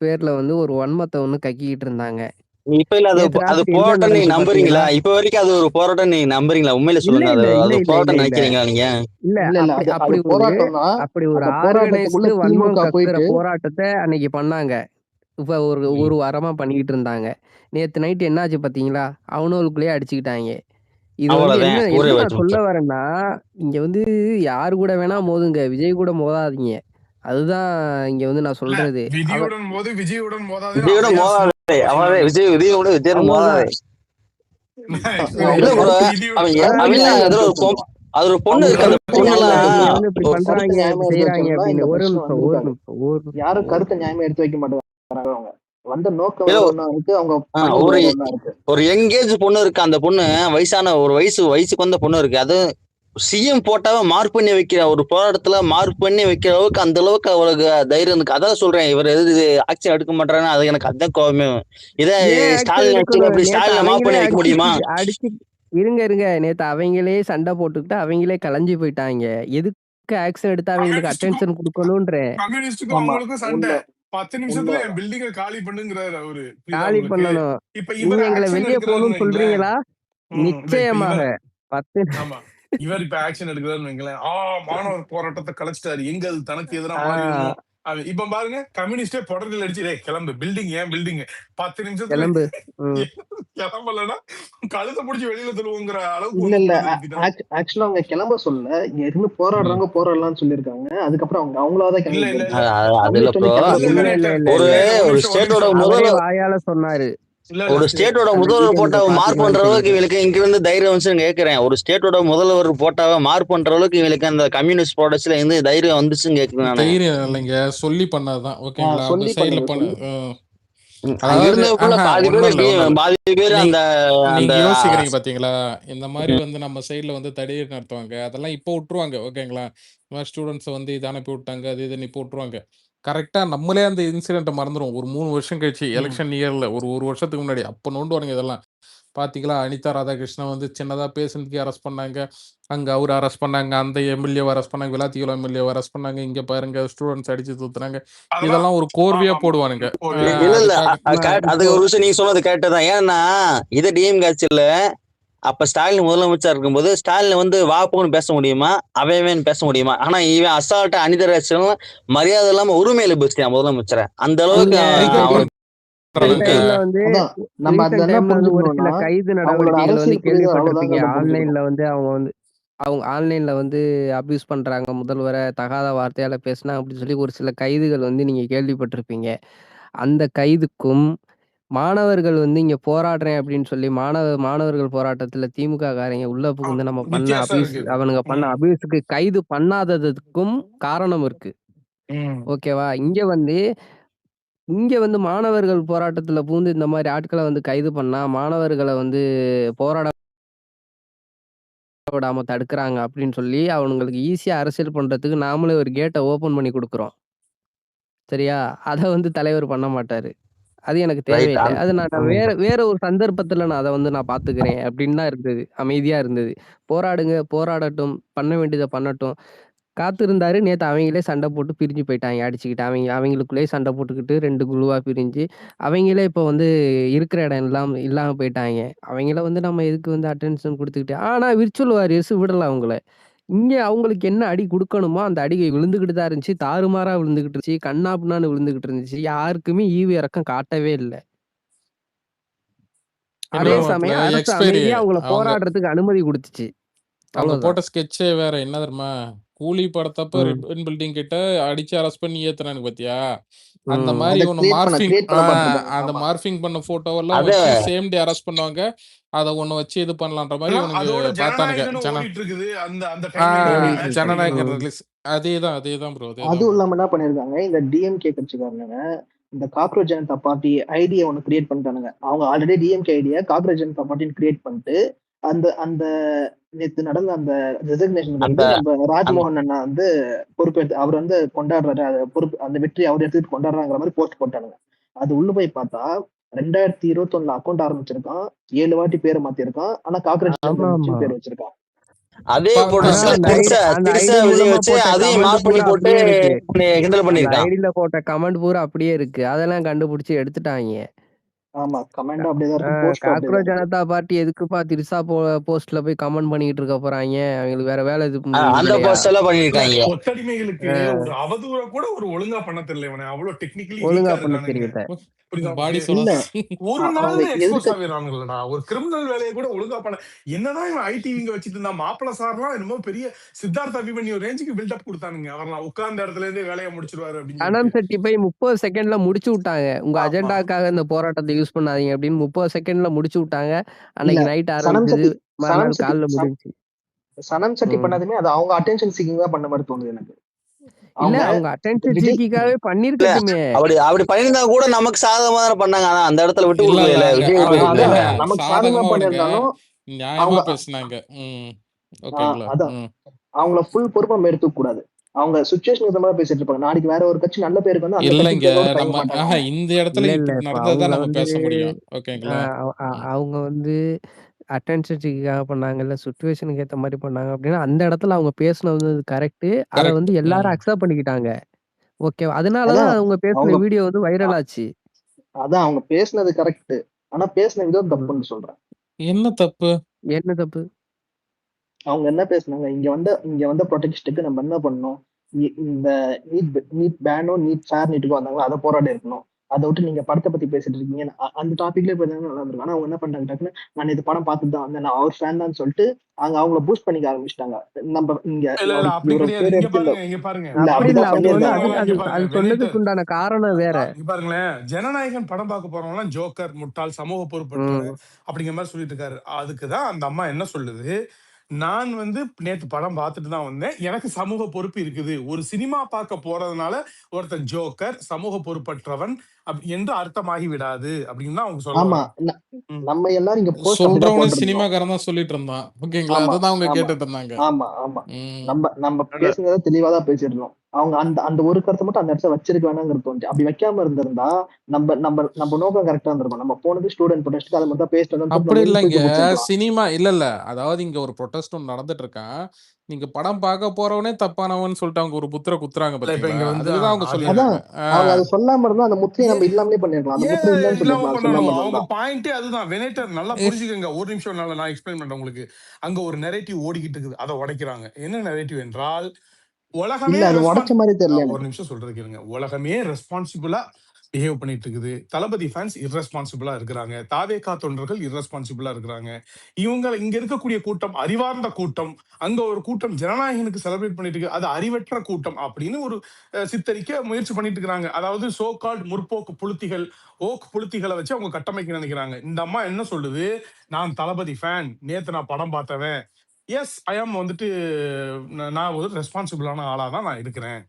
பேர்ல வந்து ஒரு வன்மத்த ஒண்ணு கக்கிக்கிட்டு இருந்தாங்க. இப்ப இல்ல அது நேத்து அது ராத்திரி என்ன போராட்டம் நீங்க நடந்துச்சு நம்புறீங்களா? பாத்தீங்களா? இப்ப வரைக்கும் அது ஒரு போராட்டம் நீங்க நம்புறீங்களா? உண்மையில இல்ல, சொல்லுங்க. அது இல்ல, இல்ல, அது இல்ல, இல்ல, போராட்டம் இல்ல. நினைக்கிறீங்களா நீங்க? இல்ல இல்ல இல்ல அப்படி அது அப்படி அது ஒரு போராட்டம் தான். அப்படி ஒரு அந்த போராட்டத்துக்குள்ள ஆர்கனைஸ்டு வன்மம் திமுக கக்குற போயிட்டு போராட்டத்த அன்னைக்கு பண்ணாங்க. இப்ப ஒரு வாரமா பண்ணிக்கிட்டு இருந்தாங்க. நேத்து நைட் என்னாச்சு பாத்தீங்களா? அவனுங்களுக்குள்ளேயே அடிச்சுக்கிட்டாய்ங்க. இது வந்து அவ்வளவுதான். என்ன ஊரே என்ன வச்சு நான் சொல்ல விட்டேன். வரேன்னா, இங்க வந்து யாரு கூட வேணா மோதுங்க. விஜய் கூட மோதாதீங்க. அதுதான் இங்க வந்து நான் இல்ல சொல்றது. விதியுடன் போது விஜயுடன் மோதாதே விஜயோட அவையார் மோதாதே. சிலம்பரசன் அவரே அவர்கள். விஜயோட மோதாதே. அவ்வளவுதான். அவங்க இல்ல ப்ரோ. கருத்து விதியுடன் அதாவது அவன் அதுல ஒரு சொல்லலாம். அது ஒரு பொண்ணு அவங்க இருக்கு. அந்த கருத்து இல்ல, நியாயமா இல்ல. எடுத்து நீங்க பொண்ணுலாம் வைக்கணும். வந்து இப்படி கருத்து பண்றாங்க, நியாயமா இப்படி எடுத்து செய்றாங்க வச்சிருந்தா இந்த அப்படின்னு. ஒரு பிரச்சனை நிமிஷம், ஒரு வந்திருக்காது. நிமிஷம், ஒரு நிமிஷம், யாரும் ஒரு கருத்தை நிமிஷம். நியாயமா எடுத்து வைக்க மாட்டாங்க. அவங்க வந்த நோக்கம் இல்ல வேற ஒண்ணா இருக்கு, அவங்க பண்றது ஒரு வேற ஒண்ணா இருக்கு. ஒரு யங்கேஜ் பொண்ணு இருக்கு. அந்த பொண்ணு வயசான ஒரு வயசுக்கு வந்த பொண்ணு இருக்கு. அது சிஎம் போட்டாவ மார்க் பண்ணி வைக்கிற ஒரு போராட்டத்துல மார்க் பண்ணி வைக்கிற அளவுக்கு அந்த அளவுக்கு அவளுக்கு தைரியம் இருக்கு. அதான் சொல்றேன். இவர் எது ஆக்சன் எடுக்க மாட்டாருன்னு அது எனக்கு அதான் கோவமே. இதை ஏன் ஆக்ஷன் ஸ்டாலின் ஆட்சியில எடுக்கணும்? அப்படி நேத்து ஸ்டாலினை மார்க் அவங்களே பண்ணி வைக்க முடியுமா? அடிச்சு இருங்க. நேத்து அவங்களே சண்டை போட்டுக்கிட்டு அவங்களே கலைஞ்சு போயிட்டாங்க. எதுக்கு ஆக்ஷன் எடுத்து அவங்களுக்கு கம்யூனிஸ்டுக்கும் அட்டென்ஷன் குடுக்கணுன்றேன். கம்யூனிஸ்டுக்கும் ஆமா, அவங்களுக்கும் சண்டை. உண்மை 10 நிமிஷத்துல என் உண்மைதான். பில்டிங்கை காலி பண்ணுங்கிறாரு அவரு. புரியுதா காலி உங்களுக்கு? பண்ணணும். இப்ப நீங்க இவர் எங்கள ஆக்ஷன் வெளிய எடுக்கிறாருன்னு போணும்னு வைங்களேன். சொல்றீங்களா? இல்ல இப்ப நிச்சயமாக. இவர் 10 ஆமா இவர் இப்ப ஆக்ஷன் எடுக்கிறாருன்னு வைங்களேன். மாணவர் போராட்டத்தை கலைச்சிட்டாரு. எங்க அது தனக்கு எதிராக ஆ மாறிடுமோ. இப்ப பாருங்க கம்யூனிஸ்டே தொடரில் அடிச்சு டேய் கிளம்பு பில்டிங் ஏன் பில்டிங் 10 நிமிஷத்துல கிளம்பு. ம். கிளம்பலன்னா கழுத்தை பிடிச்சி வெளியில தருவோங்கிற அளவுக்கு இல்ல கொண்டு இல்ல போய் நிறுத்திட்டாங்க. ஆக்சுவலா அவங்க கிளம்ப சொல்ல இங்க இருந்து போராடுறாங்க போராடலாம்னு சொல்லியிருக்காங்க. அதுக்கப்புறம் அவங்களாதான் இல்ல கிளம்பி இல்ல இல்ல போயிருக்காங்க. அது இல்ல கம்யூனிஸ்ட் ப்ரோ. வந்து கிளம்ப இல்ல சொல்ல. இல்ல. ஒரு ஒரு ஒரு நிமிஷம் ஸ்டேட்டோட அவரே முதல்வர் வாயால சொன்னாரு. ஒரு இல்ல ஸ்டேட்டோட அந்த முதல்வர் வீடியோ போட்டா நீங்க மார்க் பண்ற பாத்தீங்களான்னு அளவுக்கு சொல்லிட்டு. இவங்களுக்கு இங்க இருந்து தைரியம் வந்துச்சுன்னு கேட்கிறேன். ஒரு ஸ்டேட்டோட முதல்வர் போட்டாவ மார்க் பண்ற அளவுக்கு இவங்களுக்கு அந்த கம்யூனிஸ்ட் ப்ராடக்ட்ஸ்ல இருந்து தைரியம் வந்துச்சுன்னு கேட்கிறேன் நானு. தைரியம் இல்லைங்க, சொல்லி பண்ணாதான். ஓகேங்களா? அந்த சொல்லி சைட்ல பண்ணது பண்ண சொல்லி. அங்க அதாவது இருந்தவக்குள்ள பாதி ஒண்ணும் இல்ல, ஒண்ணும் பேர் இல்ல. பாதி பேர் நீங்க அந்த அந்த நீங்க யோசிக்கிறீங்க பாத்தீங்களா? இந்த மாதிரி வந்து நம்ம சைட்ல வந்து தடியர் நடத்துவாங்க. அதெல்லாம் இப்போ விட்டுருவாங்க. ஓகேங்களா? இந்த மாதிரி ஸ்டூடெண்ட்ஸை வந்து இது அனுப்பி விட்டாங்க, அது இதுன்னு இப்போ விட்டுருவாங்க. கரெக்டா நம்மளே அந்த இன்சிடென்ட்டை மறந்துடும். ஒரு 3 வருஷம் கழிச்சு எலெக்ஷன் இயர்ல ஒரு வருஷத்துக்கு முன்னாடி அப்போ நோண்டுவானுங்க இதெல்லாம். பாத்தீங்களா? அனிதா ராதாகிருஷ்ணன் வந்து சின்னதா பேசுனதுக்கு அரெஸ்ட் பண்ணாங்க. அங்க அவரை அரெஸ்ட் பண்ணாங்க, அந்த எம்எல்ஏவை அரெஸ்ட் பண்ணாங்க, விளாத்திக்குளம் எம்எல்ஏவை அரெஸ்ட் பண்ணாங்க. இங்க பாருங்க ஸ்டூடெண்ட்ஸ் அடிச்சு தூத்துறாங்க. அதெல்லாம் இதெல்லாம் ஒரு கோர்வையா ஆமா போடுவானுங்க. இல்ல அதுக்காக அது இப்போ ஒரு விஷயம் நீங்க சொன்னது கரெக்ட் தான். ஏன்னா இதை டிஎம் ஆட்சியில அப்ப ஸ்டாலின் முதலமைச்சர் இருக்கும்போது ஸ்டாலின் வந்து வாப்போன்னு பேச முடியுமா, அவையவேன்னு பேச முடியுமா? ஆனா இவன் அசால்ட்டா அனிதராஜன் மரியாதை இல்லாம உரிமையில பேசிட்டான் முதலமைச்சரை. அந்த அளவுக்கு ட்ரீட்மெண்ட் பண்றாங்க. டைம்ல வந்து அதான் நம்ம அதுல என்ன வந்து ஒரு சில புரிஞ்சுக்கணும்னா கைது அவங்களோட நடவடிக்கைகள் வந்து அரசியல் புரிதல் அவ்வளவுதாங்க கேள்விப்பட்டிருப்பீங்க. நம்ம புரிஞ்சுக்கணும். ஆன்லைன்ல வந்து அவங்க ஆன்லைன்ல வந்து அபியூஸ் பண்றாங்க. முதல்வரை தகாத வார்த்தையால பேசினா அப்படின்னு சொல்லி ஒரு சில கைதுகள் வந்து நீங்க கேள்விப்பட்டிருப்பீங்க. அந்த கைதுக்கும் மாணவர்கள் வந்து இங்க போராடுறேன் அப்படின்னு சொல்லி மாணவர்கள் போராட்டத்துல திமுக காரங்க உள்ள புகுந்து நம்ம பண்ண வித்தியாசம் அபியூஸ் இருக்கு. அவனுங்க பண்ண அபியூஸுக்கு கைது பண்ணாததுக்கும் காரணம் இருக்கு. ம். ஓகேவா? இங்க வந்து மாணவர்கள் போராட்டத்துல புகுந்து இந்த மாதிரி ஆட்களை வந்து கைது பண்ணா மாணவர்களை வந்து போராட விடாம தடுக்கிறாங்க அப்படின்னு சொல்லி அவனுங்களுக்கு ஈஸியா அரசியல் பண்றதுக்கு நாமளே ஒரு கேட்டை ஓபன் பண்ணி கொடுக்குறோம். சரியா? அத வந்து தலைவர் பண்ண மாட்டாரு. அது எனக்கு ரைட். தேவையில்ல. அது நான் வேற வேற ஒரு சந்தர்ப்பத்துல நான் அத வந்து நான் பார்த்துக்கிறேன் அப்படின்னு தான் இருந்தது. அமைதியா இருந்தது. போராடுங்க, போராடட்டும். பண்ண வேண்டியத பண்ணட்டும். காத்திருந்தாரு. நேத்து அவங்களே சண்டை போட்டு பிரிஞ்சு போயிட்டாங்க அடிச்சுக்கிட்டு. அவங்களுக்குள்ளேயே சண்டை போட்டுக்கிட்டு 2 குழுவா பிரிஞ்சு, அவங்களே இப்போ வந்து இருக்கிற இடம் இல்லாம இல்லாம போயிட்டாங்க. அவங்கள வந்து நம்ம எதுக்கு வந்து அட்டென்ஷன் குடுத்துக்கிட்டு ஆனா விர்ச்சுவல் வாரியர்ஸ் விடல அவங்கள. இங்க அவங்களுக்கு என்ன அடி குடுக்கணுமோ, அந்த அடி விழுந்துகிட்டு தான் இருந்துச்சு. தாறுமாறா விழுந்துகிட்டு இருந்துச்சு. கன்னா பின்னான்னு விழுந்துகிட்டு இருந்துச்சு. யாருக்குமே ஈவு இரக்கம் காட்டவே இல்ல. அதே சமயம் அரசு எக்ஸ்பைரி அமைதியா அவங்கள அவங்க போராடுறதுக்கு அனுமதி குடுத்துச்சு. அவங்க அவ்வளவுதான். போட்ட ஸ்கெட்சே வேற. என்ன தெரியுமா? கூலி படத்தப்ப ம். ரிப்பன் பில்டிங் கிட்ட அடிச்சு அரெஸ்ட் பண்ணி ஏத்துனானுங்க பாத்தியா? அந்த ம். மாதிரி அதை ஒன்னு கிரியேட் பண்ண பார்த்திருக்காங்க. அந்த ஆமா. மார்பிங் பண்ண போட்டோவெல்லாம் அத வச்சு சேம் டே அரெஸ்ட் பண்ணுவாங்க. அதை ஒண்ணு வச்சு இது பண்ணலான்ற மாதிரி இவனுங்க அதோட பார்த்தானுங்க. ஜனநாயகன்னு ஓடிட்டு இருக்குது. அந்த டைம்ல ஓடிட்டு மேட்ச் இருக்கு. ஜனநாயக பண்ணிக்கணும். ரிலீஸ் அதேதான் ப்ரோ. அதுவும் இல்லாம என்ன பண்ணிருக்காங்க, இந்த டிஎம்கே கட்சிக்காரங்க இந்த காக்ரோச் ஜனதா பார்ட்டி ஐடியா ஒன்று கிரியேட் பண்ணிட்டானுங்க. அவங்க already DMK idea cockroach Janata பார்ட்டின்னு கிரியேட் பண்ணிட்டு அந்த அந்த நேற்று நடந்த அந்த ரெசிக்னேஷனுக்கு வந்து நம்ம ராஜ்மோகன் அண்ணா வந்து பொறுப்பேற்று அவர் வந்து கொண்டாடுறாரு, அதை பொறுப்பு அந்த வெற்றி அவர் எடுத்துட்டு கொண்டாடுறாங்கிற மாதிரி போஸ்ட் போட்டானுங்க. அது உள்ள போய் பார்த்தா 2021 அக்கௌண்ட் ஆரம்பிச்சிருக்கான், 7 வாட்டி பேரை மாத்திருக்கான். ஆனா காக்ரோச் ஜனதா ஆமா, கட்சின்னு ஆமா. பேர் வச்சிருக்கான். அதே அப்பா ப்ரொடெஸ்ட்ல அந்த திருசா அந்த திருசா ஐடி விஜய் மூலமா வச்சு போட்ட அதையும் கமெண்ட் மார்க் பண்ணி பூரா போட்டு அப்படியே இருக்கு. கிண்டல் அந்த பண்ணியிருக்கான். ஐடியில போட்ட கமெண்ட் பூரா அப்படியே இருக்கு. அதெல்லாம் கண்டுபிடிச்சு எடுத்துட்டாங்க. ஆமா, கமெண்ட் அப்படியேதான் இருக்கு, போஸ்ட் அப்படியேதான் காக்ரோச் இருக்கு. ஜனதா பார்ட்டி எதுக்குப்பா திருசா போஸ்ட்ல போய் கமெண்ட் பண்ணிட்டு இருக்க போறாங்க? அவங்களுக்கு வேற வேலை இது அந்த இல்லையா? போஸ்ட் எல்லாம் இல்ல பண்ணியிருக்காங்க. கொத்தடிமைகளுக்கு அஹ் ஒரு அவதூற கூட ஒரு ஒழுங்கா பண்ண தெரியல. இவனை அவ்வளவு டெக்னிக்கலி ஒழுங்கா வீக்கா பண்ண இருக்கானுங்க. தெரியல. புரியுதா பாடி உங்களுக்கு? இல்ல சொலாஸ் ஒரு அவங்க நாள்ல எக்ஸ்போஸ் எதுக்கு ஆகிடுறாங்கல்லடா. ஒரு கிரிமினல் வேலையை கூட ஒழுங்கா பண்ண என்னதான் இவன் ஐடிவிங்க வச்சுட்டு இருந்தா மாப்பிள சார்லாம் என்னமோ பெரிய சித்தார்த்த அபிமன்யு ரேஞ்சுக்கு பில்டப் கொடுத்தானுங்க. அவர்லாம் உட்கார்ந்த இடத்துல இருந்தே வேலையை முடிச்சிருவாரு அப்படின்னு சனம் சொல்லிட்டு. செட்டி போய் 30 செகண்ட்ல முடிச்சு விட்டாங்க. உங்க ஆமா. அஜெண்டாக்காக இந்த போராட்டத்தை யூஸ் பண்ணாதீங்க அப்படின்னு 30 செகண்ட்ல முடிச்சு விட்டாங்க. இல்ல அன்னைக்கு நைட் சனம் ஆரம்பிச்சது, செட்டி சனம் மறுநாள் செட்டி காலைல முடிஞ்சுச்சு. சனம் செட்டி ம். பண்ணதுமே அது அவங்க அட்டென்ஷன் சீக்கிங் தான் பண்ண மாதிரி தோணுது எனக்கு. இல்ல அவங்க அவங்க அட்டென்ஷன் விஜய் சீக்கிக்காவே இல்ல பண்ணிருக்கட்டுமே. அப்படி அப்படி பண்ணியிருந்தா கூட நமக்கு சாதகமா தானே பண்ணாங்க. ஆனா அந்த இடத்துல விட்டு இல்ல இல்ல கொடுக்கவே இல்ல. அங்க விஜய் விட்டு அங்க கொடுக்கவே அதான் இல்ல. நமக்கு சாதகமா சாதகமா விடுங்க, பண்ணியிருந்தாலும் நியாயமா அவங்க பேசுனாங்க. ஓகேங்களா? அதான் அவங்கள ஃபுல் பொறுப்பா நம்ம எடுத்துக்க கூடாது. அவங்க சுச்சுவேஷன் இந்த மாதிரி பேசிட்டு இருப்பாங்க. நாளைக்கு வேற ஒரு கட்சி நல்ல பேருக்கு வந்து அந்த இல்லைங்க, கட்சிக்கு பேரோட தயங்க நம்ம மாட்டாங்க அவங்க. இந்த இடத்துல இல்ல இல்ல இப்படி இப்ப நடந்ததுதான் அவங்க நம்ம வந்து பேச முடியும். ஓகேங்களா? அவங்க வந்து அட்டென்ஷன் சீக்கிக்காக பண்ணாங்கல்ல, சுச்சுவேஷனுக்கு ஏத்த மாதிரி பண்ணாங்க அப்படின்னா அந்த இடத்துல அவங்க பேசுனது கரெக்ட். அதை கரெக்ட். வந்து எல்லாரும் அக்செப்ட் பண்ணிக்கிட்டாங்க. ஓகே, அதனாலதான் அதான் அவங்க பேசின அவங்க வீடியோ வந்து வைரல் ஆச்சு. அதான் அவங்க பேசுனது கரெக்ட். ஆனா பேசின விதம் ம். தப்புன்னு சொல்றேன். என்ன தப்பு? என்ன தப்பு? அவங்க என்ன பேசுனாங்க, இங்க வந்த ப்ரொடெக்ஷனுக்கு நம்ம என்ன பண்ணணும், இந்த நீட் பேனோ நீட் ஃபேர் நீட்டுக்கோ வந்தாங்களோ அதை போராடி இருக்கணும். அதை விட்டு நீங்க படத்தை பத்தி பேசிட்டு இருக்கீங்க. அந்த டாபிக்லயே போய் நல்லா இருந்திருக்கும். ஆனா அவங்க என்ன பண்றாங்க, டக்குன்னு நான் இது படம் பார்த்துட்டு தான் வந்தேன், நான் அவர் ஃபேன் தான் சொல்லிட்டு அவங்கள பூஸ்ட் பண்ணிக்க ஆரம்பிச்சிட்டாங்க. நம்ம இங்க இல்ல இல்ல அப்படி இவரோட கிடையாது. பேர் இங்க எடுத்து பாருங்க, இங்க பாருங்க. இல்ல அப்படி இல்ல, அப்படிதான் அவங்க வந்து பண்ணியிருக்காங்க. அது இங்க அது பாருங்க சொன்னதுக்கு வெனேட்டர். உண்டான காரணம் வேற. இங்க பாருங்களேன், ஜனநாயகன் படம் பார்க்க போறவங்க ஜோக்கர், முட்டாள், சமூக பொறுப்பற்றவர் ம். அப்படிங்கிற மாதிரி சொல்லிட்டு இருக்காரு. அதுக்குதான் அந்த அம்மா என்ன சொல்லுது, நான் வந்து நேத்து படம் பார்த்துட்டு தான் வந்தேன், எனக்கு சமூக பொறுப்பு இருக்குது. ஒரு சினிமா பார்க்க போறதுனால ஒருத்தன் ஜோக்கர், சமூக பொறுப்பற்றவன் என்று அர்த்தமாகி விடாது அப்படின்னு தான் அவங்க சொல்ல ஆமா, வராங்க. நம்ம எல்லாரும் இங்க போஸ்ட் அப்படிதான் சொல்றவனே போட்டிருந்தோம். சினிமாக்காரன் தான் சொல்லிட்டு இருந்தான். ஓகேங்களா? ஆமா அதுதான் அவங்க ஆமா கேட்டுட்டு இருந்தாங்க. ஆமா ஆமா ம். நம்ம பேசுனதை தெளிவாதான் பேசிருந்தோம். அவங்க அந்த அந்த ஒரு கருத்தை மட்டும் அந்த இடத்துல வச்சிருக்க வேணாங்கிறது தோணுச்சு. அப்படி வைக்காம இருந்திருந்தா நம்ம நோக்கம் கரெக்டா இருந்திருக்கும். நம்ம போனது ஸ்டூடெண்ட் ப்ரொடெஸ்ட்க்கு அதை மட்டும் தான் பேசிட்டு அப்படி நம்ம இல்லைங்க, தூக்கி பிடிச்சிருக்கலாம். சினிமா இல்ல. அதாவது இங்க ஒரு ப்ரொடெஸ்ட் ஒன்று நடந்துட்டு இருக்கான். நீங்க படம் பார்க்க போறவனே தப்பானவன்னு சொல்லிட்டு அவங்க ஒரு புத்திர குத்துறாங்க இல்ல இப்ப பாத்தீங்களா? இங்க வந்து அதுக்குதான் அவங்க அதான் சொல்லியிருக்காங்க. அவங்க அதை சொல்லாம இருந்தா அந்த முத்திரையை நம்ம ஏன் இல்லாமலே பண்ணிருக்கலாம். அந்த ஏன் முத்திரை இல்லைன்னு இல்லாம சொல்லிருக்கலாம், அது பண்ணணும்? சொல்லாம அவங்க இருந்தா. பாயிண்டே அதுதான். வெனேட்டர் நல்லா புரிஞ்சுக்கங்க. ஒரு நிமிஷம் நல்லா நான் எக்ஸ்பிளைன் பண்றேன் உங்களுக்கு. அங்க ஒரு நெரேட்டிவ் ஓடிக்கிட்டு இருக்குது, அதை உடைக்கிறாங்க. என்ன நெரேட்டிவ் என்றால், உலகமே இல்ல அது உடைச்ச மாதிரி தெரியல ஒரு எனக்கு. நிமிஷம் சொல்றது கேளுங்க. உலகமே ரெஸ்பான்சிபிளா பிஹேவ் பண்ணிட்டு இருக்குது. தளபதி ஃபேன்ஸ் இரஸ்பான்சிபிளா இருக்கிறாங்க. தாவேகா தொண்டர்கள் இரஸ்பான்சிபிளா இருக்கிறாங்க. இங்க இருக்கக்கூடிய கூட்டம் அறிவார்ந்த கூட்டம். அங்க ஒரு கூட்டம் ஜனநாயகனுக்கு செலிப்ரேட் பண்ணிட்டு இருக்கு, அது அறிவற்ற கூட்டம் அப்படின்னு ஒரு சித்தரிக்க முயற்சி பண்ணிட்டு இருக்காங்க. அதாவது சோ கால்ட் முற்போக்கு புளுத்திகள், ஓக் புளுத்திகளை வச்சு அவங்க கட்டமைக்க நினைக்கிறாங்க. இந்த அம்மா என்ன சொல்லுது, நான் தளபதி ஃபேன், நேத்து நான் படம் பார்த்தவன், எஸ் ஐ ஆம் வந்துட்டு நான் ஒரு ரெஸ்பான்சிபிளான ஆளா தான் நான் இருக்கிறேன்.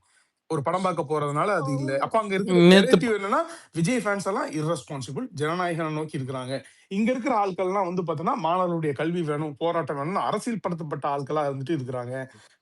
ஒரு படம் பார்க்க போறதுனால அது இல்ல. அப்ப அங்க இருக்கிற நேத்து நெரேட்டிவ் என்னன்னா, விஜய் ஃபேன்ஸ் எல்லாம் இரஸ்பான்சிபிள், ஜனநாயகனை நோக்கி இருக்கிறாங்க. இங்க இருக்கிற ஆட்கள்லாம் வந்து பார்த்தோன்னா மாணவர்களுடைய கல்வி வேணும், போராட்டம் வேணும்னு அரசியல் படுத்தப்பட்ட ஆட்களா இருந்துட்டு இருக்கிறாங்க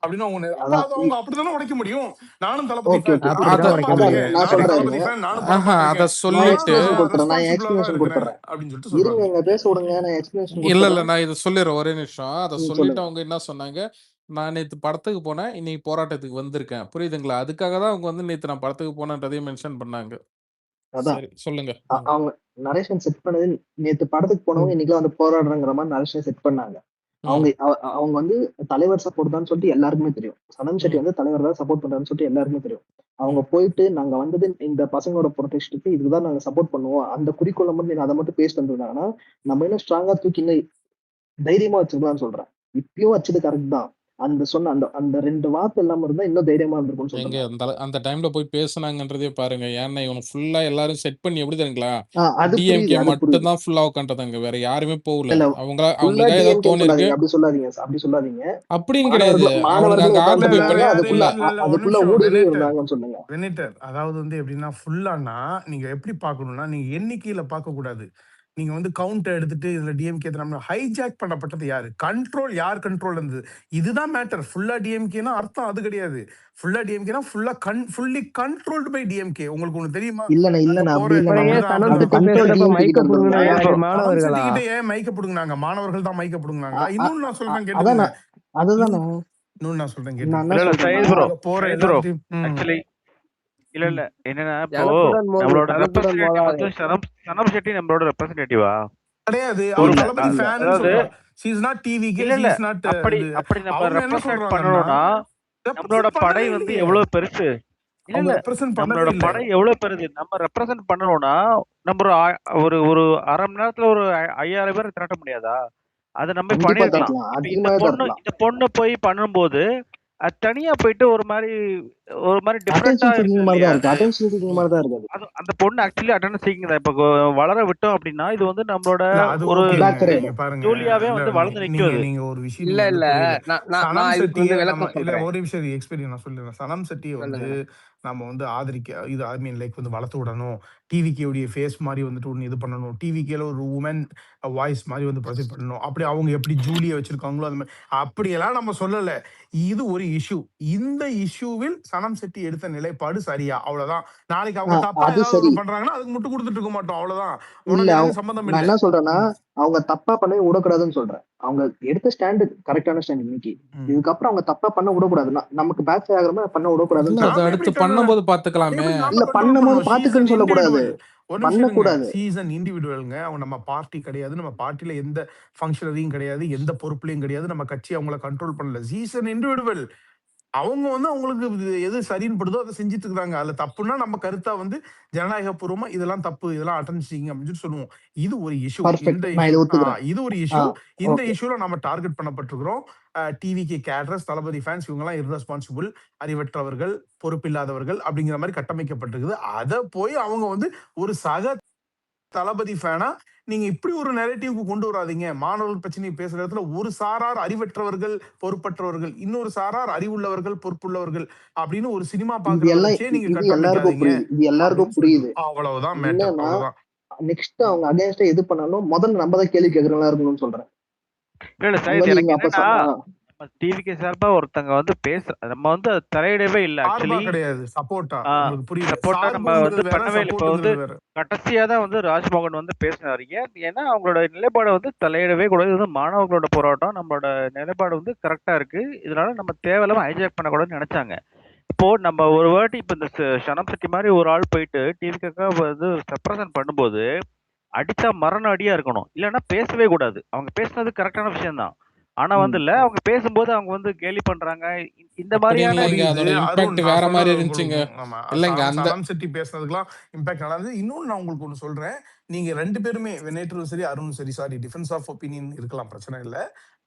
அப்படின்னு அவங்க அப்ப அதான் அது அவங்க அப்படித்தானே உடைக்க முடியும். நானும் தளபதி ஓகே ஃபேன், ஓகே நானும் அப்படிதான் படம் உடைக்க அதான் முடியும். பார்த்திருக்கேன், நான் நானும் சொல்றேன் தளபதி இருங்க. ஃபேன், நானும் படம் அதை பார்த்திருக்கேன், ஆனா சொல்லிட்டு எக்ஸ்பிளேஷன் நான் கொடுத்துறேன், நான் ரெஸ்பான்சிபிளா தான் எக்ஸ்பிளேஷன் இருக்கிறேன் கொடுத்துறேன். அப்படின்னு சொல்லிட்டு இருங்க, சொல்றாங்க. எங்க பேச விடுங்க, நான் எக்ஸ்பிளேஷன் இல்ல கொடுத்துறேன். நான் இதை சொல்லிடுறேன் ஒரே நிமிஷம். அதை சொல்லிட்டு சொல்லுங்க. அவங்க என்ன சொன்னாங்க, நான் நேத்து படத்துக்கு போனேன், இன்னைக்கு போராட்டத்துக்கு வந்திருக்கேன். புரியுதுங்களா? அதுக்காக தான் அவங்க வந்து நேத்து நான் படத்துக்கு போனேன்றதையும் மென்ஷன் பண்ணாங்க. அதான் சரி சொல்லுங்க. அவங்க நரேஷன் செட் பண்ணது, நேத்து படத்துக்கு போனவங்க இன்னைக்கு வந்து போராடுறங்கிற மாதிரி நரேஷன் செட் பண்ணாங்க. அவங்க அவங்க வந்து தலைவர் சப்போர்ட் தான் சொல்லிட்டு எல்லாருக்குமே தெரியும். சனம் செட்டி வந்து தலைவர் தான் சப்போர்ட் பண்றாருன்னு சொல்லிட்டு எல்லாருக்குமே தெரியும். அவங்க போயிட்டு நாங்க வந்தது இந்த பசங்களோட ப்ரொடெக்ஷனுக்கு, இதுதான் நாங்க சப்போர்ட் பண்ணுவோம், அந்த குறிக்கோளை மட்டும் அதை மட்டும் பேசிட்டு வந்திருந்தாங்கன்னா நம்ம இன்னும் ஸ்ட்ராங்கா தூக்கி இன்னும் தைரியமா வச்சிருக்கலாம்னு சொல்றேன். இப்பயும் வச்சது கரெக்ட் தான். அந்த சொன்ன அந்த அந்த 2 வார்த்தை இல்லாம இருந்தா இன்னும் தைரியமா இருந்திருக்கும்னு எங்க சொல்றேன். அந்த டைம்ல போய் பேசுனாங்கன்றதே பாருங்க. ஏன்னா இவனை ஃபுல்லா எல்லாரும் செட் பண்ணி எப்படி தெரியுங்களா, அது புரியுது, டிஎம்கே அது புரியுது. மட்டும் தான் ஃபுல்லா உட்காந்துட்டாங்க, வேற யாருமே போகல. இல்ல ஃபுல்லா அவங்களுக்காக ஏதோ டிஎம்கே தோணி இருக்கு சொல்லாதீங்க, அப்படி சொல்லாதீங்க, அப்படி சொல்லாதீங்க. அப்படின்னு கிடையாது. அவனுக்கு மாணவர்களும் அங்க உட்கார்ந்து ஆக்குபை இருந்தாங்க, பண்ணி அதுக்குள்ள இல்ல ஒரு அதுக்குள்ள நிமிஷம் ஊடுருவி வெனேட்டர், இருந்தாங்கன்னு சொல்லுங்க. வெனேட்டர். அதாவது வந்து எப்படின்னா ஃபுல்லானா நீங்க எப்படி பார்க்கணும்னா, நீங்க எண்ணிக்கையில பார்க்க கூடாது. நீங்க வந்து கவுண்ட் எடுத்துட்டு இதுல டிஎம்கே ஹைஜாக் பண்ணப்பட்டது யாரு, கண்ட்ரோல் யார் கண்ட்ரோல் இருந்தது, இதுதான் மேட்டர். ஃபுல்லா டிஎம்கேனா அர்த்தம் அது கிடையாது. ஃபுல்லா டிஎம்கேனா ஃபுல்லி கண்ட்ரோல்டு பை டிஎம்கே. உங்களுக்கு ஒண்ணு தெரியுமா, இல்லண்ணா அங்க இல்லண்ணா போற அப்படி இல்லண்ணா. அப்புறம் ஏன் அப்படிதான் சனம் அது அப்படிதான். செட்டி கண்ட்ரோல் பேசுறப்ப டிஎம்கே மைக்க கிட்ட புடுங்கினது இருந்ததுண்ணா. யாரு? சனம் மாணவர்களா? செட்டிக்கிட்ட ஏன் மைக்க புடுங்கினாங்க, மாணவர்கள் தான் மைக்க புடுங்கினாங்களா? இன்னொன்னு நான் சொல்றேன் அதான் கேட்டுக்கோங்க. அதுதானே இன்னொன்னு நான் சொல்றேன் நான் கேட்டுங்க. என்ன இல்ல சொல்றேன்னா சையத் ப்ரோ அங்க போற சையத் ப்ரோ எல்லாத்தையும் ஆக்சுவலி இல்ல இல்ல என்னன்னா இப்போ ஜனத்துடன் மோது நம்மளோட ஜனத்துடன் ரெப்ரசன்டேட்டிவ் மோதாது. வந்து சனம் ஷெட்டி நம்மளோட ரெப்ரசன்டேட்டிவா கிடையாது. ஒரு அவர் இல்ல தளபதி இல்ல ஃபேன்னு அதாவது சொல்றா. ஷி இஸ் நாட் டிவிகே, இல்ல ஷி இல்ல இஸ் நாட் அப்படி இது. அப்படி நம்ம அவங்க என்ன ரெப்ரசன்ட் சொல்றாங்கன்னா, பண்ணணும்னா நம்மளோட ரெப்ரசன்ட் படை பண்ணவே வந்து இல்லையே. எவ்வளவு பெருசு இல்ல அவங்க இல்ல ரெப்ரசன்ட் பண்ணவே நம்மளோட இல்ல. படை எவ்வளவு பெருது நம்ம ரெப்ரசன்ட் பண்ணணும்னா நம்ம ஒரு ஒரு அரை மணி நேரத்துல ஒரு 5000 பேர் திரட்ட முடியாதா அதை நம்ம கண்டிப்பா பண்ணிருக்கலாம் தட்டலாம், இப்ப அதிகமாவே தட்டலாம். இந்த பொண்ணு போய் பண்ணும்போது அது தனியா போயிட்டு ஒரு மாதிரி டிஃப்ரெண்டா அட்டென்ஷன் இருக்கு சீக்கிங் மாதிரி இல்லையா தான் இருக்கு, அட்டென்ஷன் சீக்கிங் மாதிரி தான் இருக்கு. அது அந்த பொண்ணு ஆக்சுவலி அட்டெண்டன்ஸ் சீக்கிங் தான். இப்போ வளர விட்டோம் அப்படின்னா இது வந்து நம்மளோட இல்ல அது ஒரு ஓகேங்க. பேக் நீங்க ஆயிடும். பாருங்க. ஜூலியாவே இல்ல வந்து வளர்ந்து நீங்க நிக்குது. நீங்க ஒரு விஷயம் இல்ல நீங்க வந்து இல்ல புரியுது. நான் சனம் இதுக்கு செட்டிய வந்து நம்ம விளக்கம் இல்ல சொல்றேன். ஒரு நிமிஷம் எக்ஸ்பீரியன் நான் சொல்லிடுறேன். சனம் செட்டியை வந்து சொல்லுங்க. நம்ம வந்து ஆதரிக்க இது ஐ மீன் லைக் வந்து வளர்த்து விடணும். டிவிகேவுடைய ஃபேஸ் மாதிரி வந்துட்டு ஒன்று இது பண்ணணும். டிவிகேல ஒரு உமன் வாய்ஸ் மாதிரி வந்து ப்ரொஜெக்ட் பண்ணணும். அப்படி அவங்க எப்படி ஜூலியை வச்சிருக்காங்களோ அது மாதிரி அப்படியெல்லாம் நம்ம சொல்லலை. இது ஒரு இஷ்யூ. இந்த இஷ்யூவில் சனம் செட்டி எடுத்த நிலைப்பாடு சரியா? அவ்வளவுதான். நாளைக்கு அவங்க தப்பா அது ஏதாவது சரி ஒன்று பண்றாங்கன்னா அதுக்கு முட்டு கொடுத்துட்டு இருக்க மாட்டோம். அவ்வளவுதான். இல்ல. உனக்கு எனக்கு சம்பந்தம் நான் இல்லை. என்ன சொல்றேன்னா, அவங்க தப்பா பண்ணவே விடக்கூடாதுன்னு சொல்றேன். அவங்க எடுத்த ஸ்டாண்டு கரெக்டான ஸ்டாண்ட் இன்னைக்கு. இதுக்கப்புறம் அவங்க தப்பா பண்ண விடக்கூடாது. நமக்கு பேக் ஆகிற மாதிரி பண்ண விடக்கூடாதுன்னு இல்ல அது சொல்றேன். அடுத்து பண்ணும்போது பாத்துக்கலாமே. இல்ல பண்ணும்போது பாத்துக்கன்னு சொல்லக்கூடாது, பண்ணக்கூடாது. சீசன் இண்டிவிஜுவல்ங்க. அவங்க நம்ம பார்ட்டி கிடையாது. நம்ம பார்ட்டில எந்த ஃபங்க்ஷனரியும் கிடையாது. எந்த பொறுப்புலையும் கிடையாது. நம்ம கட்சி அவங்கள கண்ட்ரோல் பண்ணல. Season individual. அவங்க வந்து அவங்களுக்கு எது சரின்னு படுதோ அதை செஞ்சுட்டு இருக்காங்க. அதுல தப்புன்னா நம்ம கருத்தா வந்து ஜனநாயக பூர்வமா இதெல்லாம் தப்பு, இதெல்லாம் அட்டென்ட் செய்யுங்க அப்படின்னு சொல்லி சொல்லுவோம். இது ஒரு இஷ்யூ. பர்ஃபெக்ட், இந்த நான் இஷ்யூ இதை ஒத்துக்கிறேன். இது ஒரு இஷ்யூ. இந்த ஓகே. இஷ்யூல நம்ம டார்கெட் பண்ணப்பட்டிருக்கிறோம். டிவிகே கேடரஸ், தளபதி ஃபேன்ஸ் இவங்க எல்லாம் இர்ரெஸ்பான்சிபிள், அறிவற்றவர்கள், பொறுப்பில்லாதவர்கள் அப்படிங்கிற மாதிரி கட்டமைக்கப்பட்டிருக்குது. அதை போய் அவங்க வந்து ஒரு சக தளபதி ஃபேனா நீங்க இப்படி ஒரு நெரேட்டிவ்க்கு கொண்டு வராதீங்க. மாணவர்கள் பிரச்சனையை பேசுற இடத்துல ஒரு சாரார் அறிவற்றவர்கள், பொறுப்பற்றவர்கள், இன்னொரு சாரார் அறிவுள்ளவர்கள், பொறுப்புள்ளவர்கள் அப்படின்னு ஒரு சினிமா இது பாக்குறவரை எல்லாம் வச்சே நீங்க இது கட் எல்லாருக்கும் பண்ணிக்காதீங்க புரியுது, இது எல்லாருக்கும் அப்படின்னு சொல்லிட்டு புரியுது. அவ்வளவுதான் மேட்டர். என்னன்னா அவ்வளவுதான். நெக்ஸ்ட் அவங்க அகைன்ஸ்டா எது பண்ணாலும் முதல்ல நம்ம தான் கேள்வி கேட்கறவங்களா இருக்கணும்னு சொல்றேன். இல்ல அவங்க சையத் வந்து எனக்கு இவங்க அப்ப என்னன்னா நம்ம டிவிக்கு சார்பா ஒருத்தங்க வந்து நம்ம வந்து அது தலையிடவே இல்லை சார்பா ஆக்சுவலி கிடையாது, சப்போர்ட்டா. உங்களுக்கு புரியுது. சப்போர்ட்டா நம்ம வந்து சார்புங்கிறது வேற, பண்ணவே இல்லை. இப்போ வந்து சப்போர்ட்டுங்கிறது வேற. கடைசியா தான் வந்து ராஜ்மோகன் வந்து பேசினாரு. ஏன்னா அவங்களோட நிலைப்பாடை வந்து தலையிடவே கூடாது. இது வந்து மாணவர்களோட போராட்டம், நம்மளோட நிலைப்பாடு வந்து கரெக்டா இருக்கு, இதனால நம்ம தேவையில்லாம ஹைஜாக் பண்ணக்கூடாதுன்னு நினைச்சாங்க. இப்போ நம்ம ஒரு வாட்டி இப்போ இந்த சனம் செட்டி மாதிரி ஒரு ஆள் போயிட்டு டிவிக்காக வந்து ரெப்ரசன்ட் பண்ணும்போது அடிச்சா மரண அடியா இருக்கணும், இல்லைன்னா பேசவே கூடாது. அவங்க பேசுனது கரெக்டான விஷயம் தான். ஆனா வந்து இல்ல அவங்க பேசும்போது அவங்க வந்து கேலி பண்றாங்க. இந்த அப்படி மாதிரியான இல்லைங்க, அதோட அருண், இம்பாக்ட் நான் வேற சொல்றது மாதிரி உங்களுக்கு இருந்துச்சுங்க. ஆமா, இல்லைங்க அந்த சனம் செட்டி பேசுனதுக்கெல்லாம் இம்பாக்ட் நல்லா இருந்தது. இன்னொன்னு நான் உங்களுக்கு ஒண்ணு சொல்றேன். நீங்க 2 பேருமே நேற்றும் சரி, அருணும் சரி, சாரி டிஃபரன்ஸ் ஆஃப் ஒப்பீனியன் இருக்கலாம், பிரச்சனை இல்ல.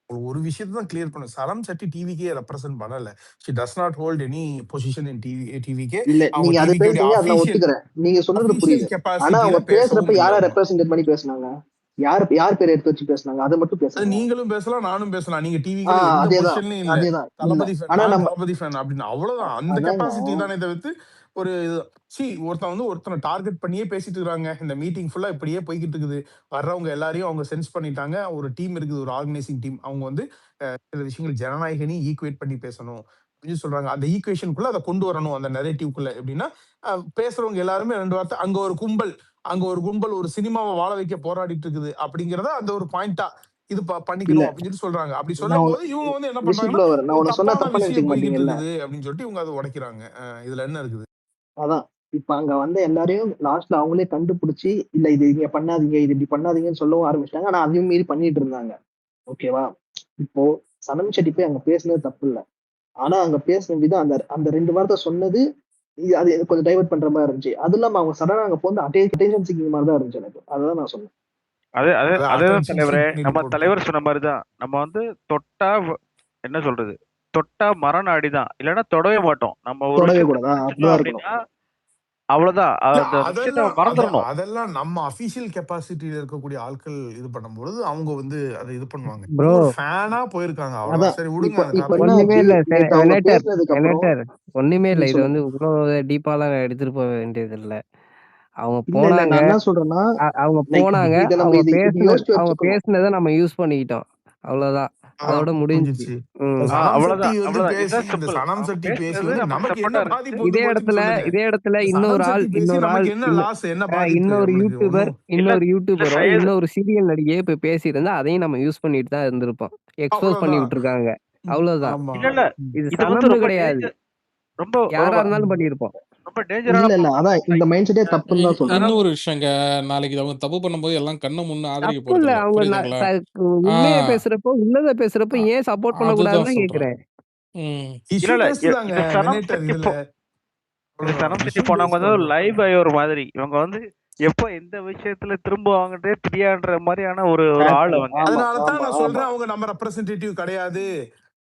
ஒரு விஷயத்தை தான் கிளியர் பண்ணு. சனம் செட்டி டிவிக்கே ரெப்ரசென்ட் பண்ணல. She does not hold any position in TVK. இல்ல, அவங்க நீங்க அது டிவிக்கே பேசுறீங்க, அதை நான் அபிஷியல் ஒத்துக்கிறேன். நீங்க சொல்றது புரியுது. ஆனா கெப்பாசிட்டியில அவங்க பேசுறப்ப பேசவும் யார இல்லை. ரெப்ரசென்ட் பண்ணி பேசுனாங்க? யார் பேர் எடுத்து வச்சு பேசுனாங்க? அதை மட்டும் அது பேசுங்க. நீங்களும் பேசலாம், நானும் பேசலாம். நீங்க டிவிக்கே எந்த அதேதான் பொசிஷன்லயும் இல்ல. அதேதான் இல்ல. தளபதி ஃபேன், ஆனா நான் நம்ம தளபதி ஃபேன் அப்படின்னு அவ்வளவுதான். அந்த அதாங்க கெப்பாசிட்டி தானே தவிர்த்து ஒரு ஒருத்தன் வந்து ஒருத்தனை டார்கெட் பண்ணியே பேசிட்டு இருக்காங்க. இந்த மீட்டிங் ஃபுல்லா இப்படியே போய்கிட்டு இருக்குது. வர்றவங்க எல்லாரையும் அவங்க சென்ஸ் பண்ணிட்டாங்க. ஒரு டீம் இருக்குது, ஒரு ஆர்கனைசிங் டீம். அவங்க வந்து சில விஷயங்கள் ஜனநாயகனையும் ஈக்குவேட் பண்ணி பேசணும் அப்படின்னு சொல்றாங்க. அந்த ஈக்குவேஷனுக்குள்ள அதை கொண்டு வரணும், அந்த நெரேட்டிவ்க்குள்ள. எப்படின்னா பேசுறவங்க எல்லாருமே 2 வார்த்தை, அங்க ஒரு கும்பல் ஒரு சினிமாவை வாழ வைக்க போராடிட்டு இருக்குது அப்படிங்கறத அந்த ஒரு பாயிண்டா இது இல்ல. பண்ணிக்கணும் அப்படின்னு சொல்லி சொல்றாங்க. அப்படி சொல்லும் போது இவங்க வந்து என்ன பண்றாங்கன்னா விசிப்ளவர், நான் ஒரு உன்னை சொன்னா தப்பான தப்பா விஷயம் நினைச்சுக்க போய்கிட்டு மாட்டீங்கல்ல? இருக்குது அப்படின்னு சொல்லிட்டு இவங்க அதை உடைக்கிறாங்க. இதுல என்ன இருக்குது? அதான் இப்ப அங்க வந்து எல்லாரையும் லாஸ்ட்ல அவங்களே கண்டுபிடிச்சு, இல்ல இது இங்க பண்ணாதீங்க, இது இப்படி பண்ணாதீங்கன்னு சொல்லவும் ஆரம்பிச்சிட்டாங்க. ஆனா அதையும் மீறி பண்ணிட்டு இருந்தாங்க. ஓகேவா? இப்போ சனம் செட்டி போய் அங்க பேசுனது தப்பு இல்ல. ஆனா அங்க பேசின விதம், அந்த அந்த 2 வார்த்தை சொன்னது, அது எனக்கு கொஞ்சம் டைவர்ட் பண்ற மாதிரி இருந்துச்சு. அது இல்லாம அவங்க சடனா அங்க போந்து அட்டென்ஷன் சீக்கிங் மாதிரி தான் இருந்துச்சு எனக்கு. அதுதான் நான் சொன்னேன். அதேதான் தலைவரே. நம்ம தலைவர் சொன்ன மாதிரிதான். நம்ம வந்து தொட்டா என்ன சொல்றது, தொட்டா மரண அடிதான், இல்லைன்னா தொடவே மாட்டோம். நம்ம ஒரு தொடவே விஷயத்தை கூடாது. நினைச்சிட்டோம் அப்படின்னா அவ்வளவுதான். அந்த விஷயத்தை மறந்துடணும். அதெல்லாம் நம்ம அபிஷியல் கெப்பாசிட்டியில இருக்கக்கூடிய ஆட்கள் இது பண்ணும்போது அவங்க வந்து அதை இது பண்ணுவாங்க. ப்ரோ ஃபேனா போயிருக்காங்க. அதான் அவ்வளவுதான். சரி விடுங்க. அந்த இப்ப topic. என்ன ஒண்ணுமே ஆச்சு, இல்ல நேத்து அவங்க வெனேட்டர் பேசினதுக்கு அப்புறம் ஒண்ணுமே இல்ல. நீங்க இது சொல்லுங்க. வந்து இவ்வளவு டீப்பாலாம் எடுத்துட்டு போக வேண்டியது இல்ல. அவங்க இல்ல இல்ல, போனாங்க, நான் என்ன சொல்றேன்னா, அவங்க லைக் போனாங்க, இதை நம்ம அவங்க இது யோசிச்சு அவங்க வச்சுக்கணும். பேசுனதை நம்ம யூஸ் பண்ணிக்கிட்டோம். அவ்வளவுதான். அதோட முடிஞ்சுச்சு. புரிஞ்சிருச்சு. ம். சனம் அவ்வளவுதான் செட்டி வந்து அவ்வளவுதான். பேசி, இதுதான் இந்த சிம்பிள். சனம் அவங்க செட்டி பேசி பேசுனது வந்து நமக்கு நமக்கு என்ன சப்போர்ட்டா பாதிப்பு இருந்துச்சு. வந்து போச்சுன்னு சொல்லுங்க. இதே இடத்துல இந்த இன்னொரு சனம் ஆள் செட்டி பேசி நமக்கு என்ன லாஸ், என்ன பாதிப்பு இன்னொரு நம்மளுக்கு? யூடியூபர் ஒண்ணும் இல்ல இல்ல யூடியூபரோ சையத், இன்னொரு சீரியல் நடிகையே போய் பேசியிருந்தா அதையும் நம்ம யூஸ் பண்ணிட்டு தான் இருந்திருப்போம். எக்ஸ்போஸ் பண்ணி அவ்வளவுதான். விட்டுருக்காங்க. அவ்வளவுதான். ஆமா. இல்ல இல்ல இது இது வந்து சனம்னு ரொம்ப கிடையாது. டேஞ்சர், ரொம்ப யாரா இருந்தாலும் பண்ணியிருப்போம். ரொம்ப டேஞ்சரான இல்ல இல்ல அதான் இந்த மைண்ட் செட்டே தப்புன்னு தான் சொல்றேன். இன்னொரு விஷயங்க, நாளைக்கு அவங்க தப்பு பண்ணும்போது எல்லாம் கண்ணு முன்ன ஆதரிக்க தப்பு இல்ல. போறது இல்ல. அவங்க புரியுதுங்களா? உண்மைய ஆ, பேசுறப்போ, உள்ளத பேசுறப்போ ஏன் சப்போர்ட் பண்ணக்கூடாதுன்னு அதுதான் தான் சொல்றேன். கேட்கிறேன். ம். இஷ்யூ இல்ல பேஸ்ட் தாங்க இது சனம் வெனேட்டர் சிட்டி இதுல. இது அவ்வளவுதான். சனம் சிட்டி இஷ்யூ போனவங்க பேஸ்ட் வந்து அவ்வளவுதான். லைவ் ஆய ஒரு மாதிரி இவங்க வந்து எப்ப எந்த விஷயத்துல திரும்புவாங்கன்றே தெரியான்ற மாதிரியான ஒரு ஒரு ஆள் அவங்க. ஆமா அதனாலதான் ஆமா நான் ஆமா சொல்றேன் அவங்க நம்ம ரெப்ரசன்டேட்டிவ் கிடையாது.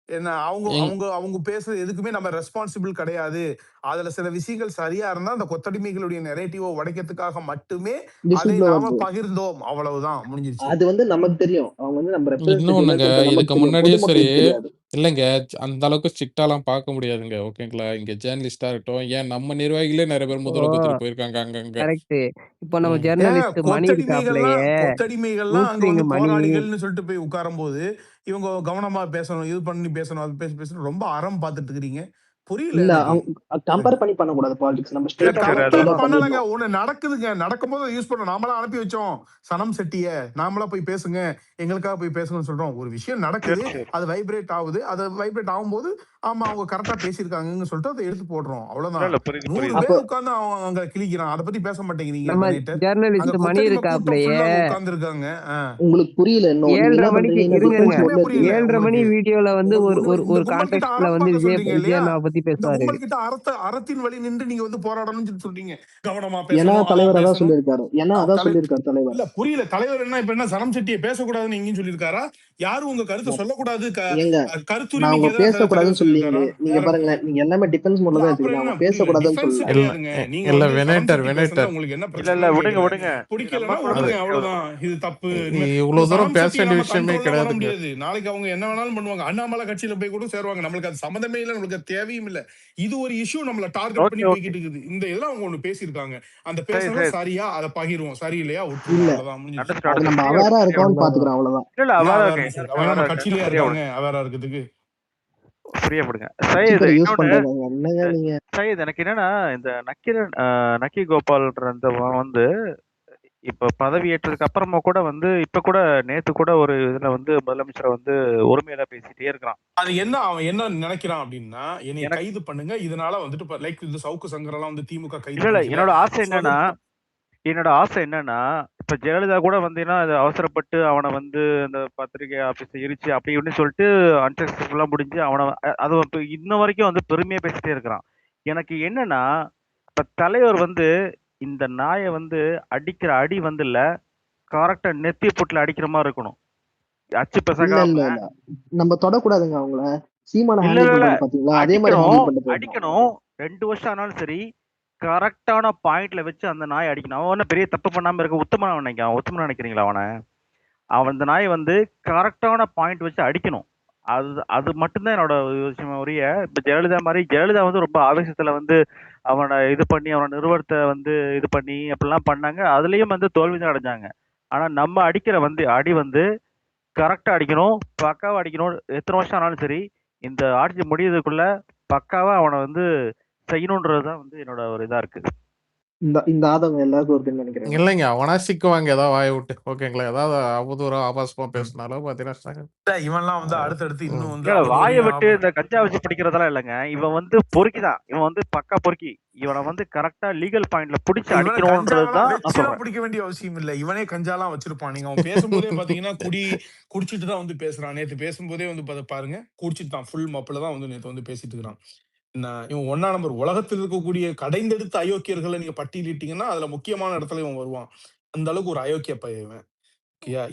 என்ன அவங்க எங் அவங்க அவங்க பேசுறது எதுக்குமே நம்ம ரெஸ்பான்சிபிள் கிடையாது. அதுல சில விஷயங்கள் சரியா இருந்தா அந்த கொத்தடிமைகளுடைய நெரேட்டிவ உடைக்கிறதுக்காக மட்டுமே அதை டிஸ்ட்ரிக்ட்ல நாம வருது. பகிர்ந்தோம். அவ்வளவுதான் முடிஞ்சிருச்சு. அது வந்து நமக்கு தெரியும். அவங்க வந்து நம்ம இன்னொன்னுங்க, ரெப்ரசன்டேட்டிவ் நமக்கு இதுக்கு தெரியும். முன்னாடியே சரி, பொதுமக்களுக்கு தெரியாது. இல்லைங்க, அந்த அளவுக்கு ஸ்ட்ரிக்ட்டாலாம் பார்க்க முடியாதுங்க. ஓகேங்களா? இங்க ஜேர்னலிஸ்ட்டா இருக்கட்டும், ஏன் நம்ம நிர்வாகிகளே நெறைய பேர் ஓ! முதல்ல குடுத்துட்டு போயிருக்காங்க அங்கங்க. கரெக்ட்டு. இப்போ நம்ம ம். ஜெர்னலிஸ்ட் மணி இருக்காப்லயே, கொத்தடிமைகள்லாம் ட்ரூத் அங்க வந்து கிங் மணி. போராளிகள்னு சொல்லிட்டு போய் உட்காரும்போது, இவங்க கவனமா பேசணும், இது பண்ணி பேசணும், அது பேசணும். ரொம்ப அறம் பார்த்துட்டு இருக்கிறீங்க. புரியல இல்ல எனக்கு. அவங்க கம்பேர் பண்ணி பண்ணக்கூடாது பாலிடிக்ஸ். நம்ம இல்ல சரி ஸ்ட்ரெயிட்டா சரி வந்து அது கம்பேர் ஸ்ட்ரெயிட்டா பண்ணலங்க. பண்ணிடணும். ஒண்ணு நடக்குதுங்க. நடக்கும்போது யூஸ் பண்ணணும். நாமளா அனுப்பி வச்சோம். சனம் செட்டிய. நாமளா போய் பேசுங்க. எங்களுக்காக போய் பேசுங்கன்னு சொல்றோம். ஒரு விஷயம் நடக்குது. சரி சரி அது வைப்ரேட் ஆகுது. அது வைப்ரேட் ஆகும்போது, ஆமா அவங்க கரெக்ட்டா பேசியிருக்காங்கன்னு சொல்லிட்டு அத எடுத்து போடுறோம். இல்ல அவ்வளவுதான். இல்ல புரியுது 100 புரியுது. அப்போ பேர் உட்கார்ந்து அவன் அங்க கிழிக்கிறான். அத பத்தி பேச மாட்டேங்கிறீங்க நம்ம வெனேட்டர். அங்க ஜெர்னலிஸ்ட் மணி கொத்தடிமை கூட்டம் இருக்காப்லயே, ஃபுல்லா அங்க உட்கார்ந்திருக்காங்க. உங்களுக்கு புரியல இன்னும். நீங்க 7:30 என்ன மணிக்கு பண்றீங்கன்னா இருங்க டிஃபென்ஸ் இருங்க. ஒண்ணுமே மோட்ல இருக்கீங்க. புரியல 7:30 மணி உங்களுக்கு. வீடியோல வந்து உங்களுக்கு ஒரு ஒண்ணுமே ஒரு இந்த ஒரு கும்பல் கிட்ட கான்டெக்ஸ்ட்ல அறம் வந்து பார்க்க சொல்றீங்க இல்லையா? விஜய் அண்ணாவ பத்தி இந்த பேசுவாரு. கும்பல் கிட்ட அறத்தின் வழி நின்று நீங்க வந்து போராடணும்னு சொல்லி சொல்றீங்க. கவனமா ஏன்னா பேசணும், அதா தலைவர் அதான் பேசணும். சொல்லியிருக்காரு. ஏன்னா அதான் தலை சொல்லியிருக்காரு தலைவர். இல்ல புரியல. தலைவர் என்ன இப்ப என்ன சனம் செட்டிய பேசக்கூடாதுன்னு எங்கேயும் சொல்லியிருக்காரா? யாரும் உங்க கருத்தை நான் சொல்லக்கூடாது. ஏங்க நான் அவங்க கருத்துரிமைக்கு எதிராக பேசக்கூடாதுன்னு தலைவர் சொல்லியிருக்காரா? சொல்லீங்களே. நீங்க யாரும் பாருங்களேன், நீங்க எல்லாமே டிஃபென்ஸ் மோட்ல இல்ல தான் அப்புறம் எடுத்துக்கிறீங்க. என்ன அவங்க புரியல. பேசக்கூடாதுன்னு டிஃபென்ஸ் சொல்லல. இல்ல கிடையாதுங்க. நீங்க இல்ல வந்து சனம் செட்டி பேசுனதுல வெனேட்டர். உங்களுக்கு என்ன இல்ல இல்ல பிரச்சனைன்னு விடுங்க கேக்குறேன். விடுங்க. இது பிடிக்கலன்னா நம்ம கூட அது விடுங்க. அவ்வளவுதான். இது தப்பு. இனிமே இவ்வளவு தூரம் சனம் பேச செட்டியை வேண்டிய நம்ம விஷயமே கண்ட்ரோல்லாம் பண்ண கிடையாதுங்க. முடியாது. நாளைக்கு அவங்க என்ன வேணாலும் பண்ணுவாங்க. அண்ணாமலை கட்சியில போய் கூட சேருவாங்க. நம்மளுக்கு அது சம்மந்தமே இல்லை. நம்மளுக்கு அது தேவையும் இல்லை. இது ஒரு இஷ்யூ நம்மள டார்கெட் ஓகே பண்ணி ஓகே. போய்கிட்டு இருக்குது. இந்த இதெல்லாம் அவங்க ஒண்ணு பேசியிருக்காங்க. அந்த சரி பேசுனது சரி. சரியா அதை பகிருவோம். சரியில்லையா விட்டுருவோம். இல்ல அவ்வளவுதான் முடிஞ்சிருச்சு. அண்டர்ஸ்டாண்ட் அது அண்டர்ஸ்டாண்ட். நம்ம ஃப்ரீயா அவேரா விடுங்க ஃப்ரீயா இருக்கோம்னு விடுங்க. பாத்துக்கிறோம். அவ்வளவுதான். இல்ல இல்ல ஏன் அவேரா அவேரா இருக்கேன். இருக்கு? எல்லாருமே அவன் அவேரா நம்ம இருக்காங்க. கட்சியிலேயே ஃப்ரீயா இருக்காங்க. விடுங்க. அவேரா இருக்கிறதுக்கு. ஃப்ரீயா விடுங்க. கட்சி சையது பேரை யூஸ் இன்னொன்னு பண்றாங்க. என்னங்க நீங்க? சையது எனக்கு என்னன்னா இந்த நக்கீரன் நக்கி கோபால்ன்ற அந்த வந்து இப்ப பதவி ஏற்றதுக்கு அப்புறமா கூட வந்து இப்ப கூட நேத்து கூட ஒரு இதுல வந்து முதலமைச்சர் வந்து உரிமையில பேசிட்டே இருக்கிறான். அது என்ன அவன் என்ன நினைக்கிறான் அப்படின்னா, என்னைய எனக்கு கைது பண்ணுங்க. இதனால வந்துட்டு லைக் இந்த சவுக்கு சங்கரெல்லாம் வந்து திமுக கைது இல்ல இல்ல பண்ணுச்சுல. என்னோட ஆசை சோ அது என்னன்னா இப்ப ஜெயலலிதா கூட வந்தீங்கன்னா அது அவசரப்பட்டு அவனை வந்து அந்த பத்திரிகை ஆபீஸ் எரிச்சு அப்படி இப்படின்னு சொல்லிட்டு அன்சக்சஸ்ஃபுல்லா முடிஞ்சு அவனை அது இப்ப இன்ன வரைக்கும் வந்து பெருமையா பேசிட்டே இருக்கிறான். எனக்கு என்னன்னா இப்ப தலைவர் வந்து இந்த நாயை வந்து அடிக்கிற அடி வந்து இல்ல கரெக்டா நெத்தி புட்டுல அடிக்கிற மாதிரி இருக்கணும். அச்சு இல்ல பிசகாம இல்ல இல்ல நம்ம தொடக்கூடாதுங்க அவங்கள. சீமான இல்ல ஹேண்டில் இல்ல இல்ல பண்றாரு பாத்தீங்களா? அதே மாதிரி அடிக்கணும் ஹேண்டில் பண்ணிட்டு போயிடணும். அடிக்கணும் 2 வருஷம் ஆனாலும் சரி கரெக்டான பாயிண்ட்ல வச்சு அந்த நாயை அடிக்கணும். அவன் ஒன்றும் பெரிய தப்பு பண்ணாம இருக்க உத்தமன் நினைக்கிறான். அவன் உத்தமன் நினைக்கிறீங்களா அவனை? அவன் அந்த நாயை வந்து கரெக்டான பாயிண்ட் வச்சு அடிக்கணும். அது அது மட்டும்தான் என்னோட விஷயம் உரிய. இப்ப ஜெயலலிதா வந்து ரொம்ப ஆவேசத்துல வந்து அவனை இது பண்ணி அவனை நிறுவனத்தை வந்து இது பண்ணி அப்படிலாம் பண்ணாங்க. அதுலயும் வந்து தோல்வி தான் அடைஞ்சாங்க. ஆனா நம்ம அடிக்கிற வந்து அடி வந்து கரெக்டா அடிக்கணும். பக்காவா அடிக்கணும். எத்தனை வருஷம் ஆனாலும் சரி இந்த ஆட்சி முடியறதுக்குள்ள பக்காவா அவனை வந்து செய்யணுன்றதுதான் வந்து என்னோட ஒரு இதா இருக்கு. இந்த இந்த ஆதங்கம் எல்லாருக்கும் இருக்குன்னு நினைக்கிறேன். இல்லைங்க, அவனா சிக்குவாங்க ஏதாவது வாயை விட்டு. ஓகேங்களா? ஏதாவது அவதூறா ஆபாசமா பேசினாலும் பாத்தீங்கன்னா இவன்லாம் வந்து அடுத்தடுத்து இன்னும் வந்து இல்ல வாயை அவதூறையும் விட்டு இந்த கஞ்சா வச்சு பிடிக்கிறதெல்லாம் இல்லைங்க. இவன் வந்து பொறுக்கிதான். இவன் வந்து பக்கா பொறுக்கி. இவனை வந்து கரெக்டா லீகல் பாயிண்ட்ல புடிச்சு இவனை கஞ்சாவெல்லாம் அடிக்கணும்ன்றதுதான் நான் வச்சுலாம் சொல்றேன். பிடிக்க வேண்டிய அவசியம் இல்லை. இவனே கஞ்சாலாம் வச்சிருப்பான். நீங்க அவன் பேசும்போதே பாத்தீங்கன்னா குடிச்சிட்டு தான் வந்து பேசுறான். நேத்து பேசும்போதே வந்து பாருங்க குடிச்சிட்டு தான் ஃபுல் மப்பில தான் வந்து நேத்து வந்து பேசிட்டு இருக்கிறான். இவன் 1ஆம் நம்பர். உலகத்தில் இருக்கக்கூடிய கடைந்தெடுத்த அயோக்கியர்களை நீங்க பட்டியலிட்டீங்கன்னா அதுல முக்கியமான இடத்துல இவன் வருவான். அந்த அளவுக்கு ஒரு அயோக்கிய பையன் இவன்.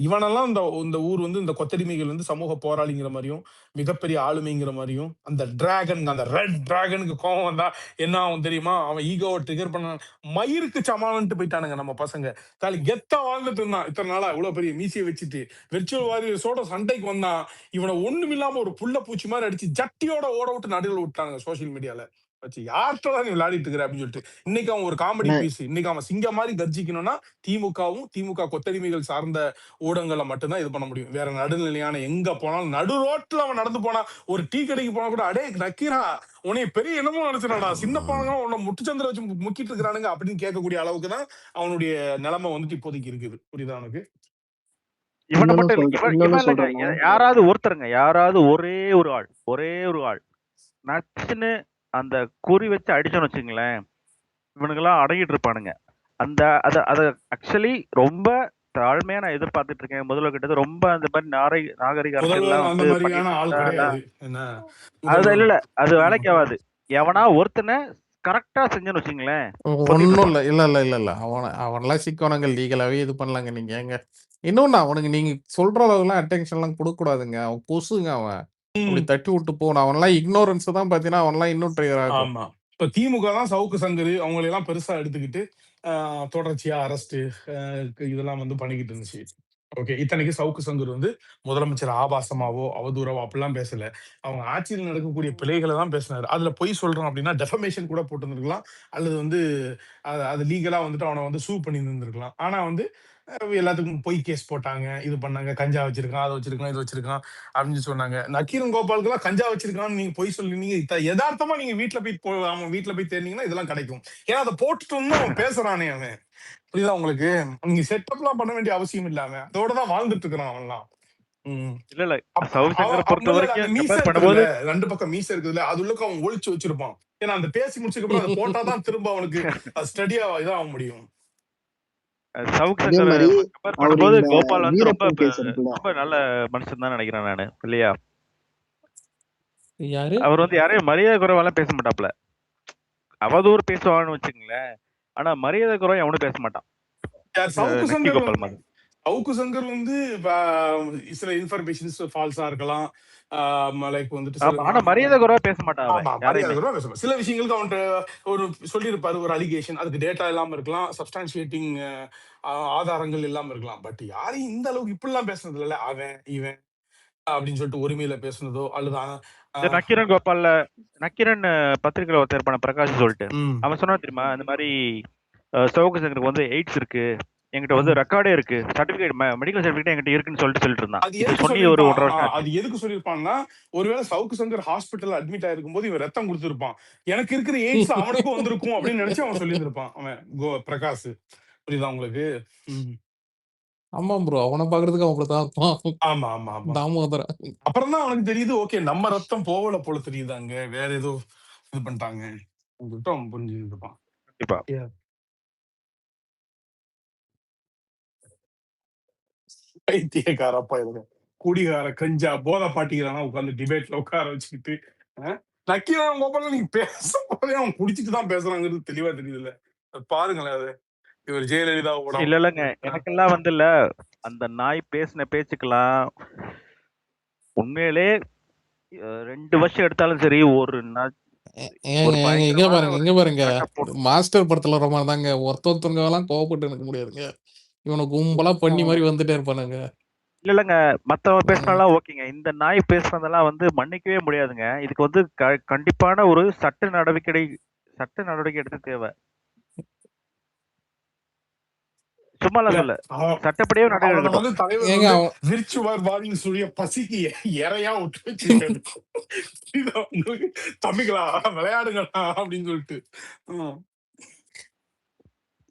இவனெல்லாம் இந்த இந்த ஊர் வந்து இந்த கொத்தடிமைகள் வந்து சமூக போராளிங்கிற மாதிரியும் மிகப்பெரிய ஆளுமைங்கிற மாதிரியும் அந்த டிராகன் அந்த ரெட் டிராகனுக்கு கோவம் வந்தா என்ன ஆகும் தெரியுமா? அவன் ஈகோவை ட்ரிகர் பண்ண மயிருக்கு சமாளன்ட்டு போயிட்டானுங்க நம்ம பசங்க. தாலி கெத்தா வாழ்ந்துட்டு இருந்தான் இத்தனை நாளா இவ்வளவு பெரிய மீசியை வச்சுட்டு வெர்ச்சுவல் வாரியர்ஸோட சண்டைக்கு வந்தான். இவனை ஒண்ணுமில்லாம ஒரு புள்ள பூச்சி மாதிரி அடிச்சு ஜட்டியோட ஓட விட்டு நடுவில் விட்டாங்க சோசியல் மீடியால வச்சு. யார்கிட்ட நீ விளையாடிட்டு இருக்கிற அப்படின்னு சொல்லிட்டு இன்னைக்கு அவன் ஒரு காமெடி பீஸ். இன்னைக்கு அவன் சிங்கம் மாதிரி கர்ஜிக்கணும்னா திமுக கொத்தடிமைகள் சார்ந்த ஊடகங்களை மட்டும்தான் இது பண்ண முடியும். வேற நடுநிலையான எங்க போனாலும் நடு ரோட்ல அவன் நடந்து போனா ஒரு டீ கடைக்கு போனா கூட அடே நக்கீரா உன்னை பெரிய என்னமோ நினைச்சிடா சின்ன பாருங்க உன்னை முட்டுச்சந்திர வச்சு முக்கிட்டு இருக்கிறானுங்க அப்படின்னு கேட்கக்கூடிய அளவுக்கு தான் அவனுடைய நிலைமை வந்துட்டு இப்போதைக்கு இருக்குது. புரியுதா உனக்கு? இவனை மட்டும் இல்ல, இன்னொன்னு இவன் இல்லைங்க, சொல்றேன்னா யாராவது ஒருத்தருங்க, யாராவது ஒரே ஒரு ஆள் நச்சுன்னு அந்த குறி வச்சு அடிச்சோன்னு வச்சுங்களேன், இவனுங்கெல்லாம் அடங்கிட்டு இருப்பானுங்க. அந்த அத ஆக்சுவலி ரொம்ப தாழ்மையா நான் எதிர்பார்த்துட்டு இருக்கேன். முதல்வர் கிட்ட ரொம்ப அந்த மாதிரி நாகரிக அரசியல்லாம் முதல்வர் அந்த வந்து பண்ணிட்டு மாதிரியான ஆள் இருந்தா கிடையாது. என்ன அது முதல்வர் இல்ல அது வேலைக்கு ஆகாது. எவனா ஒருத்தனை கரெக்டா செஞ்சேன்னு வச்சுங்களேன், கொத்திட்டு ஒன்றும் இருப்பான். இல்லை அவனெல்லாம் சிக்கவனங்க லீகலாகவே இது பண்ணலாங்க. நீங்கள் ஏங்க இன்னொன்று அவனுக்கு நீங்கள் சொல்கிற அளவுலாம் அட்டென்ஷன்லாம் கொடுக்கக்கூடாதுங்க. அவன் கொசுங்க அவன். அப்படி தட்டி விட்டு போகணும். அவனெல்லாம் இக்னோரன்ஸ் தான் பார்த்தீங்கன்னா அவனெல்லாம் இன்னும் ட்ரைகர் ஆகும். ஆமா. இப்ப திமுக தான் சவுக்கு சங்கர் அவங்களை எல்லாம் பெருசா எடுத்துக்கிட்டு தொடர்ச்சியா அரஸ்ட் இதெல்லாம் வந்து பண்ணிக்கிட்டு இருந்துச்சு. ஓகே, இத்தனைக்கு சவுக்கு சங்கர் வந்து முதலமைச்சர் ஆபாசமாவோ அவதூறாவோ அப்படிலாம் பேசல. அவங்க ஆட்சியில் நடக்கக்கூடிய பிழைகளை தான் பேசினாரு. அதுல பொய் சொல்றோம் அப்படின்னா டெஃபமேஷன் கூட போட்டு அல்லது வந்து அது லீகலா வந்துட்டு அவனை வந்து சூ பண்ணி இருந்திருக்கலாம். ஆனா வந்து எல்லாத்துக்கும் பொய் கேஸ் போட்டாங்க, இது பண்ணாங்க, கஞ்சா வச்சிருக்கான், அதை வச்சிருக்கான், இது வச்சிருக்கான் அப்படின்னு சொன்னாங்க. நக்கீரன் கோபாலுக்குலாம் கஞ்சா வச்சிருக்கான்னு நீங்க பொய் சொல்லி யதார்த்தமா நீங்க வீட்டுல போய் அவன் வீட்டுல போய் தேடினீங்கன்னா இதெல்லாம் கிடைக்கும். ஏன்னா அதை போட்டுட்டு வந்து அவன் பேசுறானே அவன். புரியுதா உங்களுக்கு? நீங்க செட்டப்லாம் பண்ண வேண்டிய அவசியம் இல்ல. அவன் அதோட தான் வாழ்ந்துட்டு இருக்கிறான் அவன்லாம். இல்ல சவுக்கு சங்கரை பொறுத்த அந்த வரைக்கும் மீச கம்பேர் இருக்குதுல்ல, பண்ணும்போது 2 பக்கம் மீச இருக்குதுல்ல, அது உள்ளுக்கு அவன் ஒளிச்சு வச்சிருப்பான். ஏன்னா அந்த பேசி முடிச்சதுக்கு அப்புறம் அதை போட்டாதான் திரும்ப அவனுக்கு ஸ்டடியா இதாக முடியும். சவுக்கு அதே சங்கரை மாதிரி கம்பேர் அவர் பண்ணும்போது இந்த கோபால் வந்து ரொம்ப வீரப்பன் கேஸ் இருக்குல்ல, ரொம்ப நல்ல மனுஷன் தான் நினைக்கிறேன் நானு, இல்லையா? யாரு? அவர் வந்து யாரையும் மரியாதை குறைவாலாம் பேச மாட்டாப்ல. அவதூறு பேசுவான்னு வச்சுங்களேன், ஆனா மரியாதை குறைவா எவனும் பேச மாட்டான். யார்? சவுக்கு நக்கி சங்கர் கோபால் மாதிரி. சவுக்கு சங்கர் வந்து சில இன்ஃபர்மேஷன்ஸ் ஃபால்ஸா இருக்கலாம். லைக் வந்துட்டு சில ஆனா மரியாதை குறைவா பேச மாட்டான் அவன் ஆமா யாரையுமே. மரியாதை கூட பேசலாம். சில விஷயங்களுக்கு அவன்கிட்ட ஒரு சொல்லியிருப்பாரு, ஒரு அலிகேஷன், அதுக்கு டேட்டா இல்லாம இருக்கலாம், சப்ஸ்டான்சியேட்டிங் ஆதாரங்கள் இல்லாம இருக்கலாம். பட் யாரையும் இந்த அளவுக்கு இப்படிலாம் பேசுனது இல்ல. அவன் இவன் அப்படின்னு சொல்லிட்டு உரிமையில பேசுனதோ அல்லது இந்த நக்கீரன் கோபால்ல நக்கீரன் பத்திரிகையில ஒருத்தர் இருப்பான பிரகாஷ் சொல்லிட்டு, அவன் சொன்னா தெரியுமா, இந்த மாதிரி சவுக்கு சங்கருக்கு வந்து எய்ட்ஸ் இருக்கு, என்கிட்ட வந்து ரெக்கார்டே இருக்கு, சர்டிபிகேட் மெடிக்கல் சர்டிபிகேட் என்கிட்ட இருக்குன்னு சொல்லிட்டு இருந்தான். அது இது எதுக்கு சொல்லி ஒரு 1.5 வருஷம் சொல்லியிருப்பான்? ஆச்சு. அது எதுக்கு சொல்லியிருப்பான்னா, ஒருவேளை சவுக்கு சங்கர் ஹாஸ்பிட்டல் அட்மிட் ஆயிருக்கும் போது இவன் ரத்தம் கொடுத்திருப்பான். எனக்கு இருக்கிற எய்ட்ஸ் அவனுக்கும் வந்திருக்கும் அப்படின்னு நினைச்சு அவன் சொல்லியிருந்திருப்பான். அவன் பிரகாஷ். புரியுதா உங்களுக்கு? ஆமா ப்ரோ. அவனை பாக்குறதுக்கு அவங்கள தான் இருப்பான். ஆமா ஆமா ஆமா. தாமோதரன். அப்புறம் தான் அவனுக்கு தெரியுது, ஓகே நம்ம ரத்தம் போகல போல தெரியுது, அங்க வேற ஏதோ இது பண்ணிட்டாங்க அவன் புரிஞ்சுட்டு இருப்பான். கண்டிப்பா. பைத்தியக்காரப்பா இவங்க. குடிகார கஞ்சா போதை பாட்டிக்கிறானா உட்காந்து டிபேட்ல உட்கார வச்சுக்கிட்டு நக்கீரன் கோபால நீங்க பேச போதே அவன் குடிச்சிட்டு தான் பேசுறாங்கிறது தெளிவா தெரியுதுல்ல. பாருங்களேன் அது. இவர் ஜெயலலிதாவோட இல்லங்க, எனக்கெல்லாம் வந்து இல்ல அந்த நாய் பேசின பேச்சுக்கெல்லாம் உண்மையிலே 2 வருஷம் எடுத்தாலும் சரி ஒரு இங்க பாருங்க மாஸ்டர் படத்துல ரொம்ப தாங்க ஒருத்தவங்க எல்லாம் கோவப்பட்டு எனக்கு முடியாதுங்க. இவனை கும்பலா பண்ணி மாதிரி வந்துட்டே இருப்பானுங்க. இல்லங்க, மத்தவங்க பேசினாலாம் ஓகேங்க, இந்த நாய் பேசுனதெல்லாம் வந்து மன்னிக்கவே முடியாதுங்க. இதுக்கு வந்து கண்டிப்பான ஒரு சட்ட நடவடிக்கை எடுத்து தேவை. சும்மாலாம் சொல்ல, சட்டப்படியே நடவடிக்கை எடுக்கணும். விர்ச்சுவல் வார்னிங் சொல்லிய பசிக்கு இறையா விட்டு வச்சிருக்காரு. தம்பிகளா விளையாடுங்களா அப்படின்னு சொல்லிட்டு.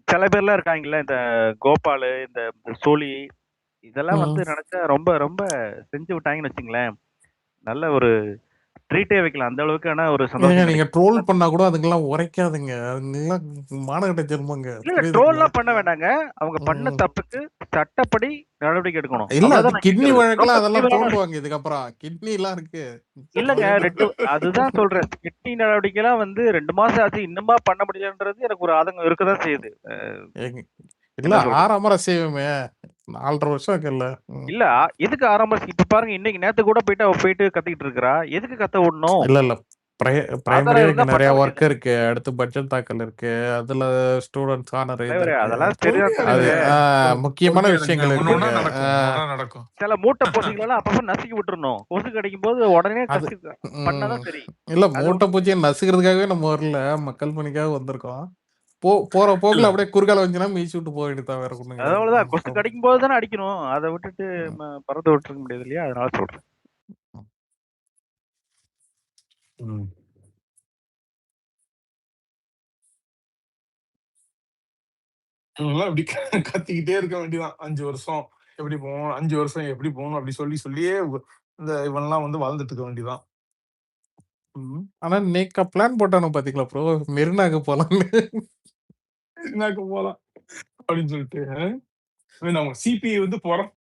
சில பேர்லாம் இருக்காங்கல்ல, இந்த கோபாலு, இந்த சோழி, இதெல்லாம் வந்து நினைச்சா ரொம்ப ரொம்ப செஞ்சு விட்டாங்கன்னு வச்சுங்களேன், நல்ல ஒரு ட்ரீட்டே வைக்கலாம். அந்த அளவுக்கான ஒரு சந்தோஷம். நீங்க ட்ரோல் பண்ணா கூட அதுங்கெல்லாம் உரைக்காதுங்க. அதுங்கெல்லாம் மானகட்ட ஜென்மங்க. ட்ரோல்லாம் பண்ண வேண்டாங்க. அவங்க பண்ண தப்புக்கு சட்டப்படி நடவடிக்கை எடுக்கணும். இல்ல அது கிட்னி வழக்குல அதெல்லாம் தோண்டுவாங்க. இதுக்கப்புறம் கிட்னி எல்லாம் இருக்கு. இல்லங்க, அதுதான் சொல்றேன். கிட்னி நடவடிக்கை எல்லாம் வந்து 2 மாசம் ஆச்சு, இன்னுமா பண்ண முடியலன்றது எனக்கு ஒரு ஆதங்கம் இருக்கதான் செய்யுது. இல்ல 6ஆம் முறை செய்வோமே, 4.5 வருஷம் இருக்குல்ல. இல்ல எதுக்கு 6ஆம் வருஷம்? இப்ப பாருங்க, இன்னைக்கு நேத்து கூட போயிட்டு கத்திக்கிட்டு இருக்கா. எதுக்கு கத்த விடணும்? இல்ல பிரைமரியா நிறைய ஒர்க் இருக்கு. அடுத்து பட்ஜெட் தாக்கல் இருக்கு. அதுல ஸ்டூடெண்ட்ஸ் ஆனர் அதெல்லாம் தெரியாது. முக்கியமான விஷயங்கள் இருக்கு. சில மூட்டை பூச்சிகள் எல்லாம் அப்பப்ப நசுக்கி விட்டுறணும். கொசு கிடைக்கும் போது உடனே பண்ணாதான் சரி. இல்ல மூட்டை பூச்சியை நசுக்கிறதுக்காகவே நம்ம வரல, மக்கள் பணிக்காக வந்திருக்கோம். போற போக்குல அப்படியே குறுக்கால வந்துச்சுன்னா மீச்சு விட்டு போக வேண்டியதான். வேற ஒண்ணும் கிடையாது. அவ்வளவுதான். கொசு கடிக்கும் போது தானே அடிக்கணும். அதை விட்டுட்டு பறந்து விட்டுருக்க முடியாது இல்லையா? அதனால சொல்றேன். இப்படி கத்திக்கிட்டே இருக்க வேண்டியதான் 5 வருஷம். எப்படி போகணும், 5 வருஷம் எப்படி போகணும் அப்படி சொல்லியே இந்த இவன்லாம் வந்து வாழ்ந்துட்டு இருக்க வேண்டியதான். ஆனா நேக்கா பிளான் போட்டானு பாத்தீங்களா ப்ரோ? மெரினாக்கு போலாம்னு. போலாம் அப்படின்னு சொல்லிட்டு நம்ம சிபி வந்து போறோம்